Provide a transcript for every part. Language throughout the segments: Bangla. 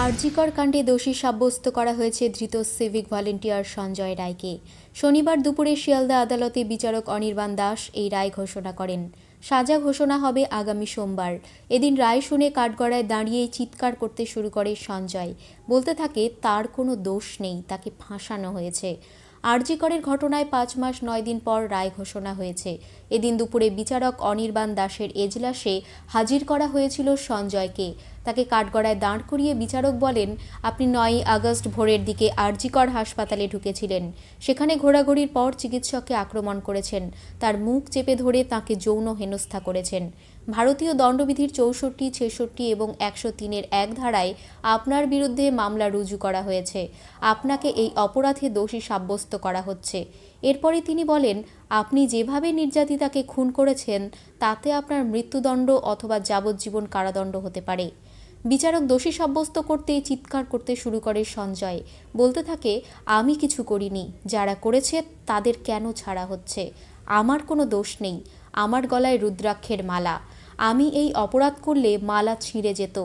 আরজিকর কাণ্ডে দোষী সাব্যস্ত করা হয়েছে ধৃত সিভিক ভলেন্টিয়ার সঞ্জয় রায়কে। শনিবার দুপুরে শিয়ালদা আদালতে বিচারক অনির্বাণ দাস এই রায় ঘোষণা করেন। সাজা ঘোষণা হবে আগামী সোমবার। এদিন রায় শুনে কাঠগড়ায় দাঁড়িয়েই চিৎকার করতে শুরু করে সঞ্জয়। বলতে থাকে তার কোনো দোষ নেই, তাকে ফাঁসানো হয়েছে। আরজিকরের ঘটনায় 5 মাস 9 দিন পর রায় ঘোষণা হয়েছে। এদিন দুপুরে বিচারক অনির্বাণ দাসের এজলাসে হাজির করা হয়েছিল সঞ্জয়কে। তাকে কাঠগড়ায় দাঁড় করিয়ে বিচারক বলেন, আপনি 9ই আগস্ট ভোরের দিকে আরজিকর হাসপাতালে ঢুকেছিলেন। সেখানে ঘোরাঘুরির পর চিকিৎসককে আক্রমণ করেছেন, তার মুখ চেপে ধরে তাকে যৌন হেনস্থা করেছেন। ভারতীয় দণ্ডবিধির 64, 66 এবং 103-এর এক ধারায় আপনার বিরুদ্ধে মামলা রুজু করা হয়েছে। আপনাকে এই অপরাধে দোষী সাব্যস্ত করা হচ্ছে। এরপরে তিনি বলেন, আপনি যেভাবে নির্যাতিতাকে খুন করেছেন তাতে আপনার মৃত্যুদণ্ড অথবা যাবজ্জীবন কারাদণ্ড হতে পারে। বিচারক দোষী সাব্যস্ত করতেই চিৎকার করতে শুরু করে সঞ্জয়। বলতে থাকে, আমি কিছু করিনি, যারা করেছে তাদের কেন ছাড়া হচ্ছে? আমার কোনো দোষ নেই, আমার গলায় রুদ্রাক্ষের মালা। আমি এই অপরাধ করলে মালা ছিঁড়ে যেত।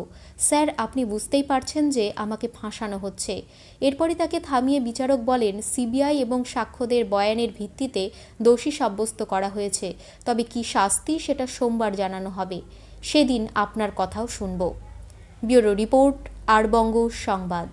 স্যার, আপনি বুঝতেই পারছেন যে আমাকে ফাঁসানো হচ্ছে। এরপরই তাকে থামিয়ে বিচারক বলেন, সিবিআই এবং সাক্ষ্যদের বয়ানের ভিত্তিতে দোষী সাব্যস্ত করা হয়েছে, তবে কি শাস্তি সেটা সোমবার জানানো হবে। সেদিন আপনার কথাও শুনব। ব্যুরো রিপোর্ট, আর বঙ্গ সংবাদ।